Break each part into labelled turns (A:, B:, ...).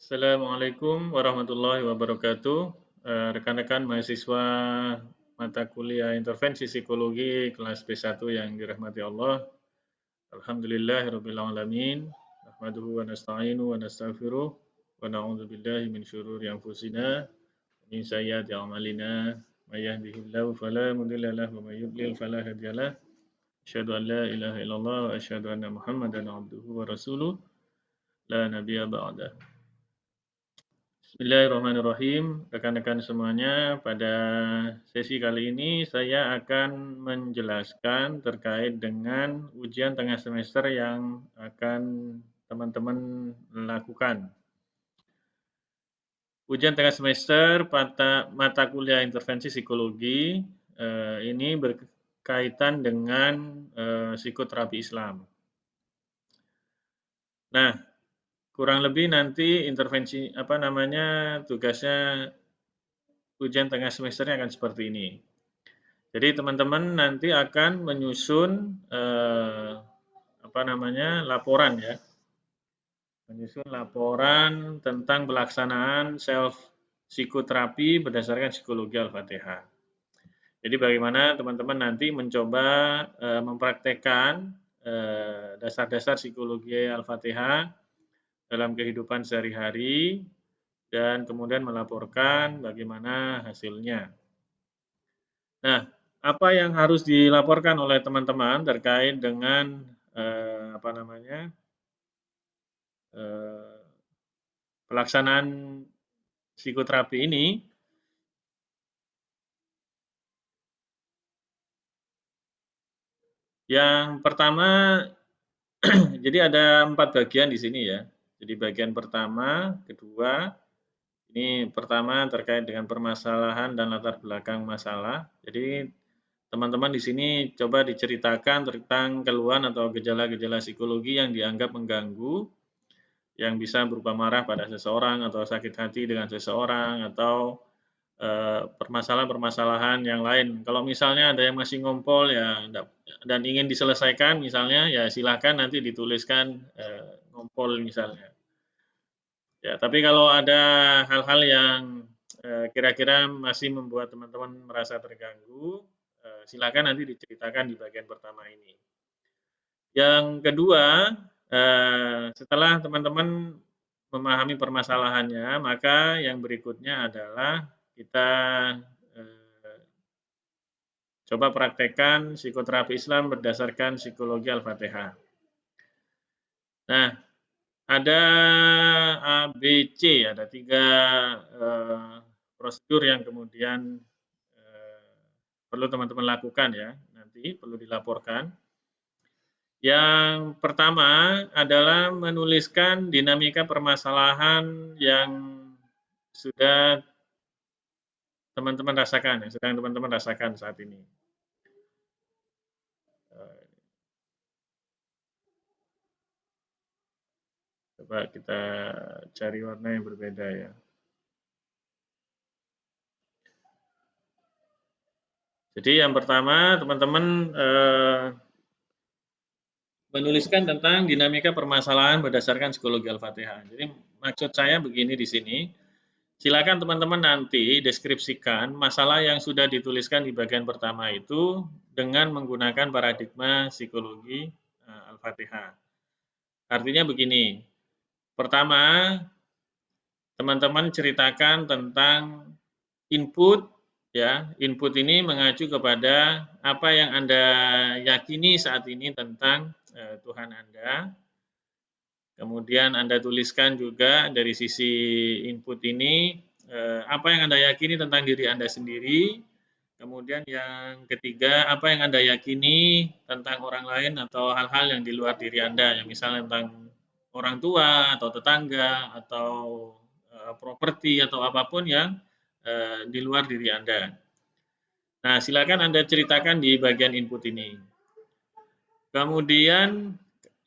A: Assalamualaikum warahmatullahi wabarakatuh. Rekan-rekan mahasiswa mata kuliah intervensi psikologi kelas B1 yang dirahmati Allah. Alhamdulillahirabbil alamin. Nahmaduhu wa nasta'inu wa nastaghfiruh wa na'udzu billahi min syururi anfusina wa min sayyiati a'malina. May yahdihillahu fala mudilla lahu wa may yudlil fala hadiyalah. Asyhadu an la ilaha illallah wa asyhadu anna Muhammadan abduhu wa rasuluh la nabiyya ba'dah. Bismillahirrahmanirrahim, rekan-rekan semuanya. Pada sesi kali ini saya akan menjelaskan terkait dengan ujian tengah semester yang akan teman-teman lakukan. Ujian tengah semester mata kuliah intervensi psikologi ini berkaitan dengan psikoterapi Islam. Nah, kurang lebih nanti intervensi tugasnya ujian tengah semesternya akan seperti ini. Jadi teman-teman nanti akan menyusun laporan ya. Menyusun laporan tentang pelaksanaan self psikoterapi berdasarkan psikologi Al-Fatihah. Jadi bagaimana teman-teman nanti mencoba mempraktekkan dasar-dasar psikologi Al-Fatihah dalam kehidupan sehari-hari dan kemudian melaporkan bagaimana hasilnya. Nah, apa yang harus dilaporkan oleh teman-teman terkait dengan pelaksanaan psikoterapi ini? Yang pertama, jadi ada 4 bagian di sini ya. Jadi bagian pertama, kedua, ini pertama terkait dengan permasalahan dan latar belakang masalah. Jadi teman-teman di sini coba diceritakan tentang keluhan atau gejala-gejala psikologi yang dianggap mengganggu, yang bisa berupa marah pada seseorang atau sakit hati dengan seseorang atau permasalahan-permasalahan yang lain. Kalau misalnya ada yang masih ngompol ya dan ingin diselesaikan misalnya ya silakan nanti dituliskan ngompol misalnya. Ya, tapi kalau ada hal-hal yang kira-kira masih membuat teman-teman merasa terganggu, silakan nanti diceritakan di bagian pertama ini. Yang kedua, setelah teman-teman memahami permasalahannya, maka yang berikutnya adalah kita coba praktekkan psikoterapi Islam berdasarkan psikologi Al-Fatihah. Nah, ada A, B, C, ada 3 prosedur yang kemudian perlu teman-teman lakukan ya, nanti perlu dilaporkan. Yang pertama adalah menuliskan dinamika permasalahan yang sudah teman-teman rasakan, yang sedang teman-teman rasakan saat ini. Coba kita cari warna yang berbeda ya. Jadi yang pertama teman-teman menuliskan tentang dinamika permasalahan berdasarkan psikologi Al-Fatihah. Jadi maksud saya begini di sini, silakan teman-teman nanti deskripsikan masalah yang sudah dituliskan di bagian pertama itu dengan menggunakan paradigma psikologi Al-Fatihah. Artinya begini, pertama teman-teman ceritakan tentang input ya. Input ini mengacu kepada apa yang Anda yakini saat ini tentang Tuhan Anda. Kemudian Anda tuliskan juga dari sisi input ini apa yang Anda yakini tentang diri Anda sendiri. Kemudian yang ketiga, apa yang Anda yakini tentang orang lain atau hal-hal yang di luar diri Anda, yang misalnya tentang orang tua atau tetangga atau properti atau apapun yang di luar diri Anda. Nah, silakan Anda ceritakan di bagian input ini. Kemudian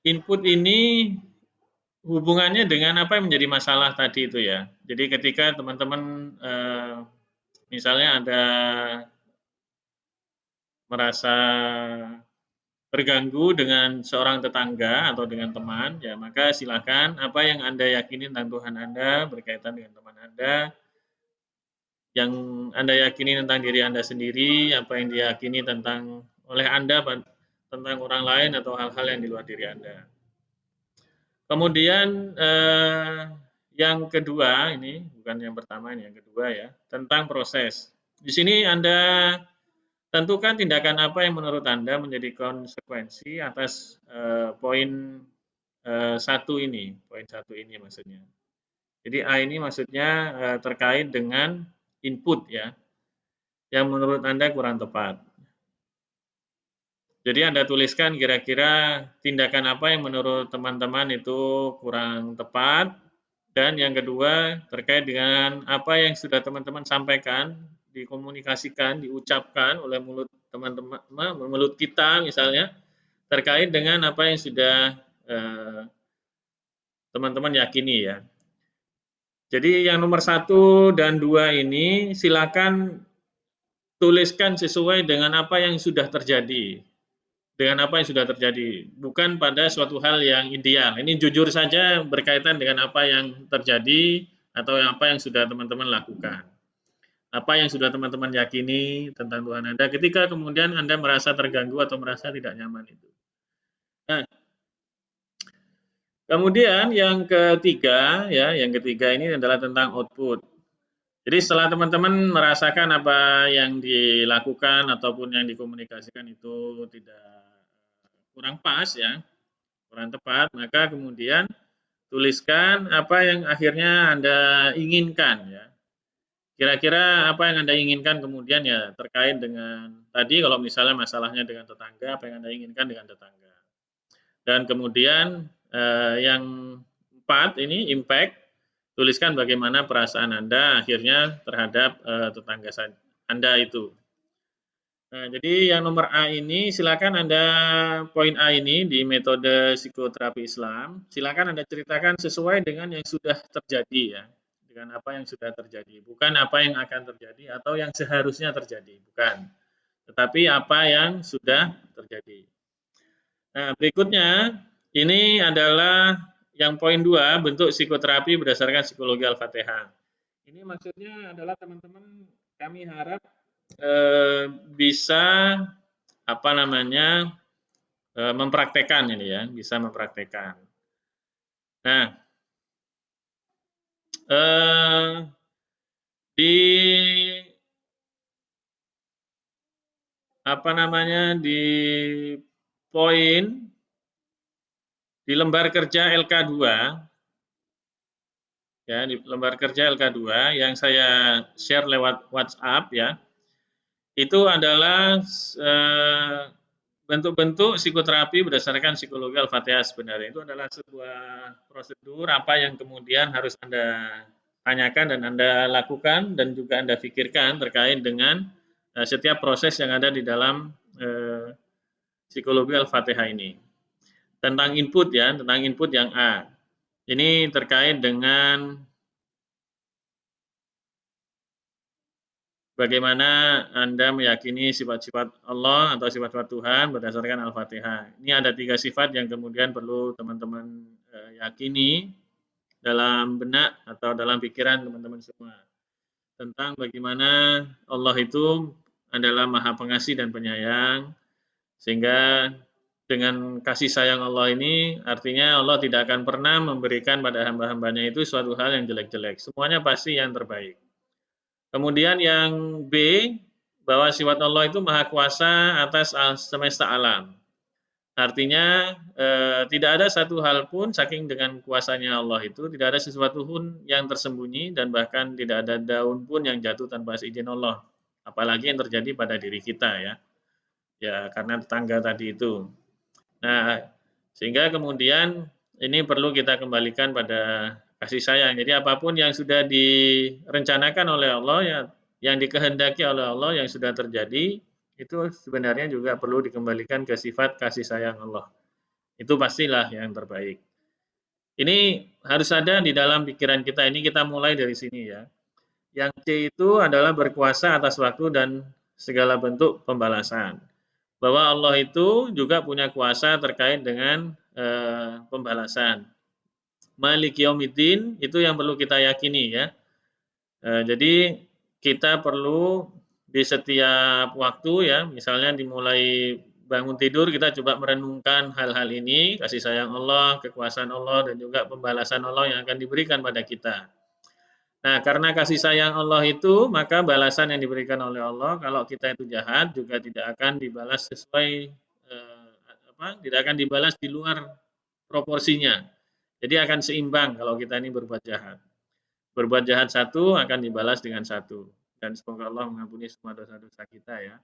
A: input ini hubungannya dengan apa yang menjadi masalah tadi itu ya. Jadi ketika teman-teman misalnya ada merasa terganggu dengan seorang tetangga atau dengan teman, ya maka silakan apa yang Anda yakini tentang Tuhan Anda berkaitan dengan teman Anda, yang Anda yakini tentang diri Anda sendiri, apa yang diyakini tentang oleh Anda tentang orang lain atau hal-hal yang di luar diri Anda. Kemudian yang kedua ini, bukan yang pertama ini, yang kedua ya, tentang proses. Di sini Anda tentukan tindakan apa yang menurut Anda menjadi konsekuensi atas poin poin satu ini maksudnya. Jadi A ini maksudnya terkait dengan input ya, yang menurut Anda kurang tepat. Jadi Anda tuliskan kira-kira tindakan apa yang menurut teman-teman itu kurang tepat, dan yang kedua terkait dengan apa yang sudah teman-teman sampaikan, dikomunikasikan, diucapkan oleh mulut teman-teman, mulut kita misalnya, terkait dengan apa yang sudah teman-teman yakini ya. Jadi yang nomor 1 dan 2 ini silakan tuliskan sesuai dengan apa yang sudah terjadi. Dengan apa yang sudah terjadi, bukan pada suatu hal yang ideal. Ini jujur saja berkaitan dengan apa yang terjadi atau apa yang sudah teman-teman lakukan. Apa yang sudah teman-teman yakini tentang Tuhan Anda ketika kemudian Anda merasa terganggu atau merasa tidak nyaman itu. Nah, kemudian yang ketiga ya, yang ketiga ini adalah tentang output. Jadi setelah teman-teman merasakan apa yang dilakukan ataupun yang dikomunikasikan itu tidak kurang pas ya, kurang tepat, maka kemudian tuliskan apa yang akhirnya Anda inginkan ya. Kira-kira apa yang Anda inginkan kemudian ya terkait dengan tadi kalau misalnya masalahnya dengan tetangga, apa yang Anda inginkan dengan tetangga. Dan kemudian yang 4 ini impact, tuliskan bagaimana perasaan Anda akhirnya terhadap tetangga Anda itu. Nah, jadi yang nomor A ini silakan Anda poin A ini di metode psikoterapi Islam, silakan Anda ceritakan sesuai dengan yang sudah terjadi ya. Dengan apa yang sudah terjadi, bukan apa yang akan terjadi atau yang seharusnya terjadi, bukan. Tetapi apa yang sudah terjadi. Nah, berikutnya ini adalah yang poin 2, bentuk psikoterapi berdasarkan psikologi Al-Fatihah. Ini maksudnya adalah teman-teman kami harap bisa apa namanya mempraktekkan ini ya, bisa mempraktekkan. Nah, di apa namanya di poin di lembar kerja LK2 ya, di lembar kerja LK2 yang saya share lewat WhatsApp ya. Itu adalah bentuk-bentuk psikoterapi berdasarkan psikologi Al-Fatihah sebenarnya. Itu adalah sebuah prosedur apa yang kemudian harus Anda tanyakan dan Anda lakukan dan juga Anda pikirkan terkait dengan setiap proses yang ada di dalam psikologi Al-Fatihah ini. Tentang input ya, tentang input yang A. Ini terkait dengan bagaimana Anda meyakini sifat-sifat Allah atau sifat-sifat Tuhan berdasarkan Al-Fatihah. Ini ada 3 sifat yang kemudian perlu teman-teman yakini dalam benak atau dalam pikiran teman-teman semua. Tentang bagaimana Allah itu adalah Maha Pengasih dan Penyayang, sehingga dengan kasih sayang Allah ini artinya Allah tidak akan pernah memberikan pada hamba-hambanya itu suatu hal yang jelek-jelek. Semuanya pasti yang terbaik. Kemudian yang B, bahwa sifat Allah itu maha kuasa atas semesta alam. Artinya tidak ada satu hal pun saking dengan kuasanya Allah itu, tidak ada sesuatu pun yang tersembunyi dan bahkan tidak ada daun pun yang jatuh tanpa izin Allah. Apalagi yang terjadi pada diri kita ya. Ya, karena tetangga tadi itu. Nah, sehingga kemudian ini perlu kita kembalikan pada kasih sayang. Jadi apapun yang sudah direncanakan oleh Allah ya, yang dikehendaki oleh Allah yang sudah terjadi itu sebenarnya juga perlu dikembalikan ke sifat kasih sayang Allah. Itu pastilah yang terbaik. Ini harus ada di dalam pikiran kita. Ini kita mulai dari sini ya. Yang C itu adalah berkuasa atas waktu dan segala bentuk pembalasan. bahwa Allah itu juga punya kuasa terkait dengan pembalasan. Malik Yaumiddin itu yang perlu kita yakini ya. Jadi kita perlu di setiap waktu ya, misalnya dimulai bangun tidur kita coba merenungkan hal-hal ini, kasih sayang Allah, kekuasaan Allah dan juga pembalasan Allah yang akan diberikan pada kita. Nah, karena kasih sayang Allah itu, maka balasan yang diberikan oleh Allah kalau kita itu jahat juga tidak akan dibalas sesuai tidak akan dibalas di luar proporsinya. Jadi akan seimbang kalau kita ini berbuat jahat. Berbuat jahat satu akan dibalas dengan satu. Dan semoga Allah mengampuni semua dosa-dosa kita ya.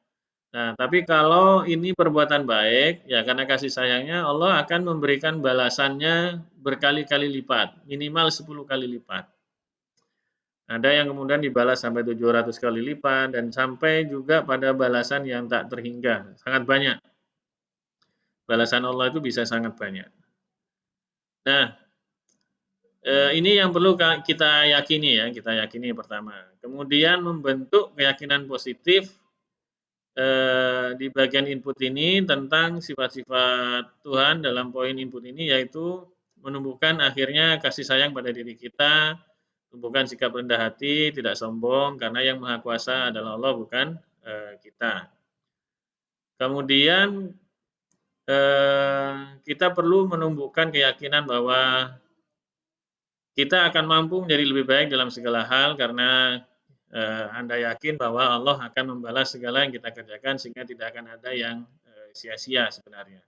A: Nah, tapi kalau ini perbuatan baik, ya karena kasih sayangnya Allah akan memberikan balasannya berkali-kali lipat, minimal 10 kali lipat. Ada yang kemudian dibalas sampai 700 kali lipat dan sampai juga pada balasan yang tak terhingga, sangat banyak. Balasan Allah itu bisa sangat banyak. Nah, ini yang perlu kita yakini ya, kita yakini pertama. Kemudian membentuk keyakinan positif di bagian input ini tentang sifat-sifat Tuhan dalam poin input ini, yaitu menumbuhkan akhirnya kasih sayang pada diri kita, tumbuhkan sikap rendah hati, tidak sombong, karena yang maha kuasa adalah Allah bukan kita. Kemudian kita perlu menumbuhkan keyakinan bahwa kita akan mampu menjadi lebih baik dalam segala hal karena Anda yakin bahwa Allah akan membalas segala yang kita kerjakan sehingga tidak akan ada yang sia-sia sebenarnya.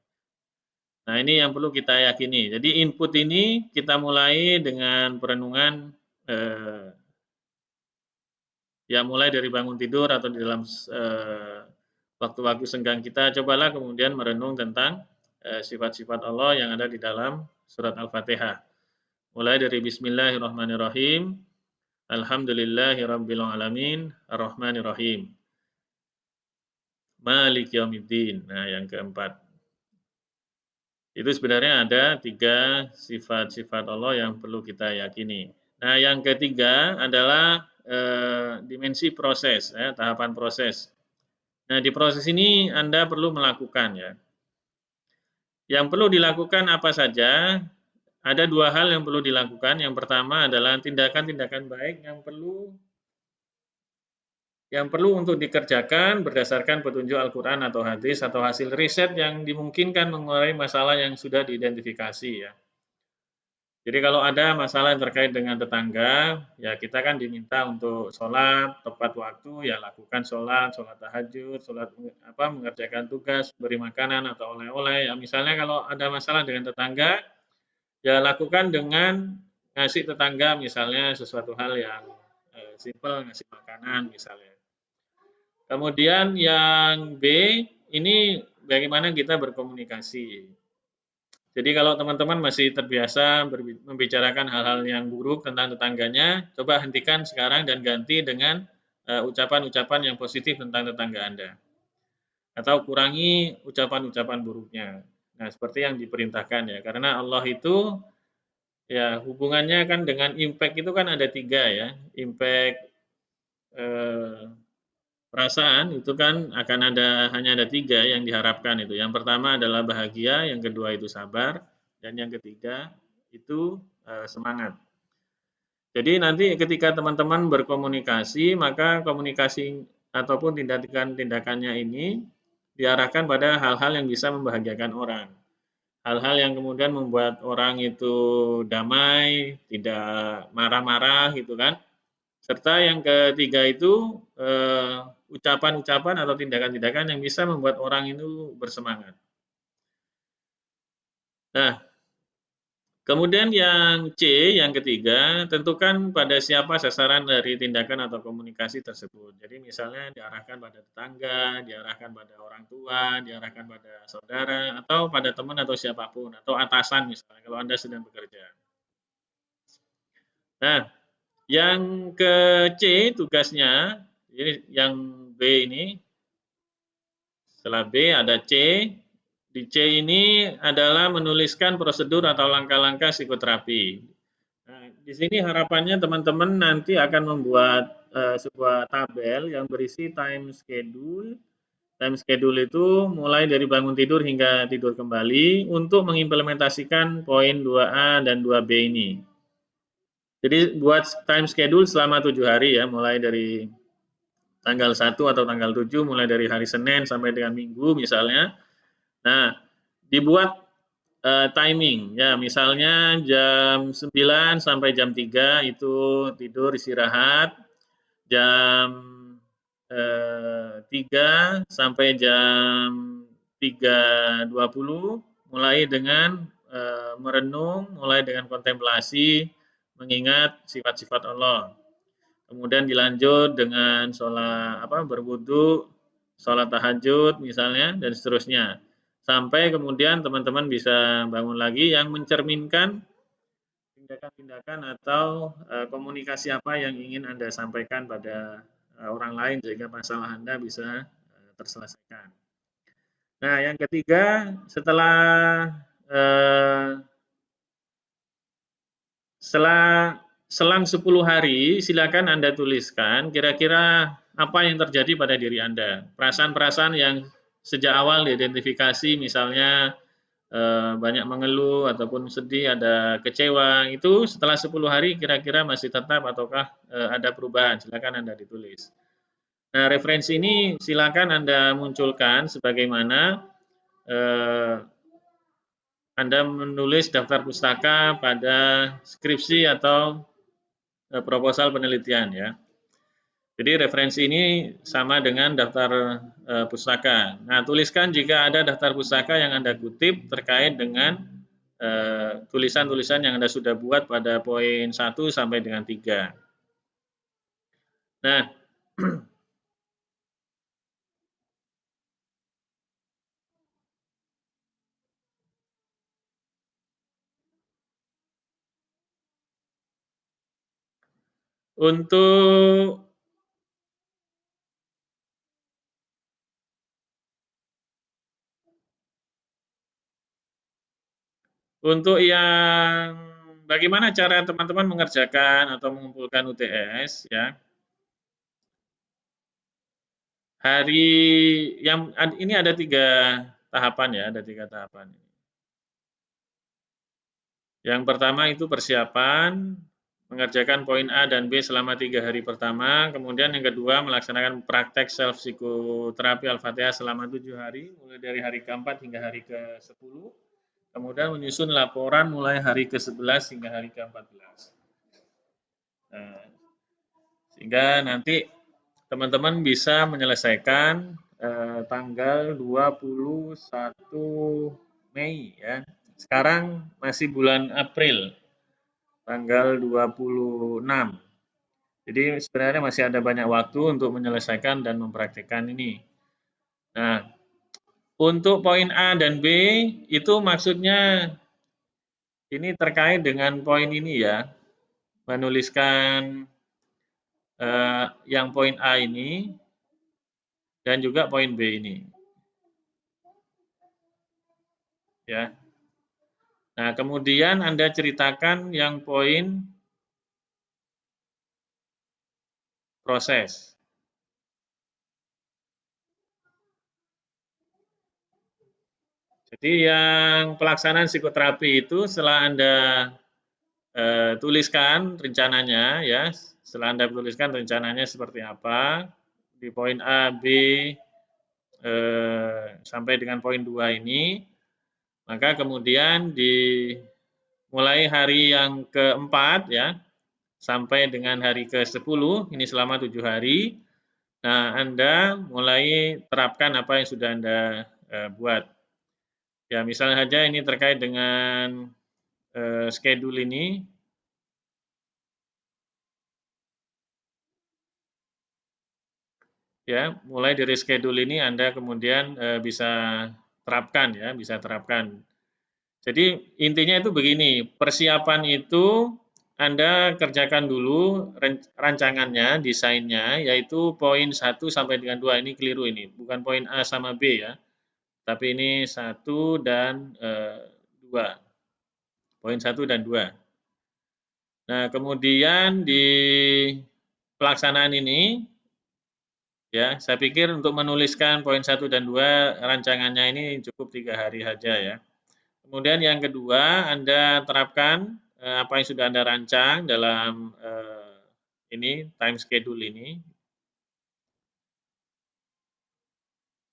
A: Nah, ini yang perlu kita yakini. Jadi input ini kita mulai dengan perenungan ya mulai dari bangun tidur atau di dalam waktu-waktu senggang kita, cobalah kemudian merenung tentang sifat-sifat Allah yang ada di dalam surat Al-Fatihah. Mulai dari Bismillahirrahmanirrahim, Alhamdulillahirabbil alamin, Arrahmanirrahim. Malik Yaumiddin. Nah, yang keempat. Itu sebenarnya ada 3 sifat-sifat Allah yang perlu kita yakini. Nah, yang ketiga adalah dimensi proses, ya, tahapan proses. Nah, di proses ini Anda perlu melakukan ya. Yang perlu dilakukan apa saja? Ada 2 hal yang perlu dilakukan. Yang pertama adalah tindakan-tindakan baik yang perlu untuk dikerjakan berdasarkan petunjuk Al-Quran atau hadis atau hasil riset yang dimungkinkan mengurai masalah yang sudah diidentifikasi ya. Jadi kalau ada masalah yang terkait dengan tetangga, ya kita kan diminta untuk sholat tepat waktu, ya lakukan sholat tahajud, mengerjakan tugas, beri makanan atau oleh-oleh. Ya misalnya kalau ada masalah dengan tetangga, ya lakukan dengan ngasih tetangga misalnya sesuatu hal yang simpel, ngasih makanan misalnya. Kemudian yang B, ini bagaimana kita berkomunikasi. Jadi kalau teman-teman masih terbiasa membicarakan hal-hal yang buruk tentang tetangganya, coba hentikan sekarang dan ganti dengan ucapan-ucapan yang positif tentang tetangga Anda. Atau kurangi ucapan-ucapan buruknya. Nah, seperti yang diperintahkan ya. Karena Allah itu ya hubungannya kan dengan impact itu kan ada 3 ya. Impact perasaan itu kan akan hanya ada 3 yang diharapkan itu. Yang pertama adalah bahagia, yang kedua itu sabar, dan yang ketiga itu semangat. Jadi nanti ketika teman-teman berkomunikasi, maka komunikasi ataupun tindakannya ini diarahkan pada hal-hal yang bisa membahagiakan orang. Hal-hal yang kemudian membuat orang itu damai, tidak marah-marah gitu kan. Serta yang ketiga itu ucapan-ucapan atau tindakan-tindakan yang bisa membuat orang itu bersemangat. Nah, kemudian yang C, yang ketiga, tentukan pada siapa sasaran dari tindakan atau komunikasi tersebut. Jadi misalnya diarahkan pada tetangga, diarahkan pada orang tua, diarahkan pada saudara, atau pada teman atau siapapun, atau atasan misalnya kalau Anda sedang bekerja. Nah, yang ke C tugasnya, jadi yang B ini, setelah B ada C, di C ini adalah menuliskan prosedur atau langkah-langkah psikoterapi. Nah, di sini harapannya teman-teman nanti akan membuat sebuah tabel yang berisi time schedule, Time schedule itu mulai dari bangun tidur hingga tidur kembali untuk mengimplementasikan poin 2A dan 2B ini. Jadi buat time schedule selama 7 hari ya, mulai dari tanggal 1 atau tanggal 7, mulai dari hari Senin sampai dengan Minggu misalnya. Nah, dibuat timing ya, misalnya jam 9 sampai jam 3 itu tidur istirahat, jam 3 sampai jam 3.20 mulai dengan merenung, mulai dengan kontemplasi, mengingat sifat-sifat Allah. Kemudian dilanjut dengan sholat berwudu, sholat tahajud misalnya dan seterusnya. Sampai kemudian teman-teman bisa bangun lagi yang mencerminkan tindakan-tindakan atau komunikasi apa yang ingin Anda sampaikan pada orang lain sehingga masalah Anda bisa terselesaikan. Nah, yang ketiga setelah selang 10 hari silakan Anda tuliskan kira-kira apa yang terjadi pada diri Anda. Perasaan-perasaan yang sejak awal diidentifikasi misalnya banyak mengeluh ataupun sedih, ada kecewa, itu setelah 10 hari kira-kira masih tetap ataukah ada perubahan, silakan Anda ditulis. Nah, referensi ini silakan Anda munculkan sebagaimana Anda menulis daftar pustaka pada skripsi atau proposal penelitian ya. Jadi referensi ini sama dengan daftar pustaka. Nah, tuliskan jika ada daftar pustaka yang Anda kutip terkait dengan tulisan-tulisan yang Anda sudah buat pada poin 1 sampai dengan 3. Nah, untuk yang bagaimana cara teman-teman mengerjakan atau mengumpulkan UTS ya. Hari yang ini ada 3 tahapan ya, ada 3 tahapan. Yang pertama itu persiapan, mengerjakan poin A dan B selama 3 hari pertama, kemudian yang kedua melaksanakan praktek self psikoterapi Al-Fatihah selama 7 hari, mulai dari hari ke-4 hingga hari ke-10, kemudian menyusun laporan mulai hari ke-11 hingga hari ke-14. Nah, sehingga nanti teman-teman bisa menyelesaikan tanggal 21 Mei ya. Sekarang masih bulan April, tanggal 26. Jadi sebenarnya masih ada banyak waktu untuk menyelesaikan dan mempraktikkan ini. Nah, untuk poin A dan B itu maksudnya ini terkait dengan poin ini ya, menuliskan yang poin A ini dan juga poin B ini. Ya. Nah, kemudian Anda ceritakan yang poin proses. Jadi yang pelaksanaan psikoterapi itu setelah Anda tuliskan rencananya ya, setelah Anda tuliskan rencananya seperti apa, di poin A, B, sampai dengan poin 2 ini, maka kemudian di mulai hari yang ke-4 ya, sampai dengan hari ke-10, ini selama 7 hari, nah Anda mulai terapkan apa yang sudah Anda buat. Ya, misalnya saja ini terkait dengan schedule ini. Ya, mulai dari schedule ini Anda kemudian bisa terapkan ya, bisa terapkan. Jadi intinya itu begini, persiapan itu Anda kerjakan dulu rancangannya, desainnya, yaitu poin 1 sampai dengan 2, ini keliru ini, bukan poin A sama B ya, tapi ini 1 dan 2, poin 1 dan 2. Nah, kemudian di pelaksanaan ini Ya, saya pikir untuk menuliskan poin 1 dan 2 rancangannya ini cukup 3 hari saja ya. Kemudian yang kedua, Anda terapkan, apa yang sudah Anda rancang dalam, ini, time schedule ini,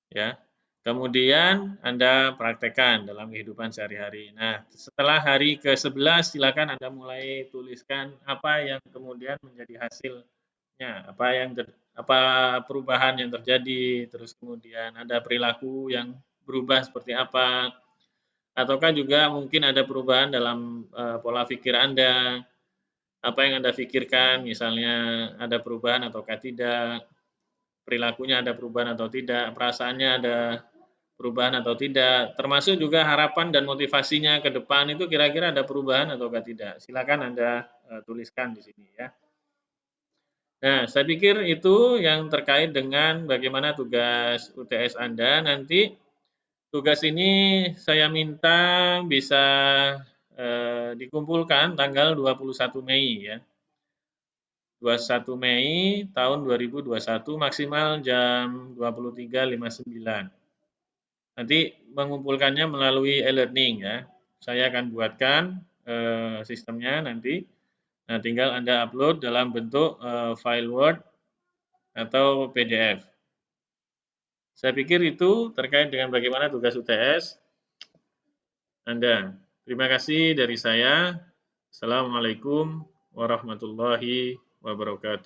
A: ya. Kemudian Anda praktekkan dalam kehidupan sehari-hari. Nah, setelah hari ke-11 silakan Anda mulai tuliskan apa yang kemudian menjadi hasilnya, apa perubahan yang terjadi, terus kemudian ada perilaku yang berubah seperti apa, ataukah juga mungkin ada perubahan dalam, pola pikir Anda, apa yang Anda pikirkan misalnya ada perubahan ataukah tidak, perilakunya ada perubahan atau tidak, perasaannya ada perubahan atau tidak, termasuk juga harapan dan motivasinya ke depan itu kira-kira ada perubahan ataukah tidak. Silakan Anda, tuliskan di sini ya. Nah, saya pikir itu yang terkait dengan bagaimana tugas UTS Anda. Nanti tugas ini saya minta bisa, dikumpulkan tanggal 21 Mei ya. 21 Mei tahun 2021 maksimal jam 23.59. Nanti mengumpulkannya melalui e-learning ya. Saya akan buatkan, sistemnya nanti. Nah, tinggal Anda upload dalam bentuk, file Word atau PDF. Saya pikir itu terkait dengan bagaimana tugas UTS Anda. Terima kasih dari saya. Assalamualaikum warahmatullahi wabarakatuh.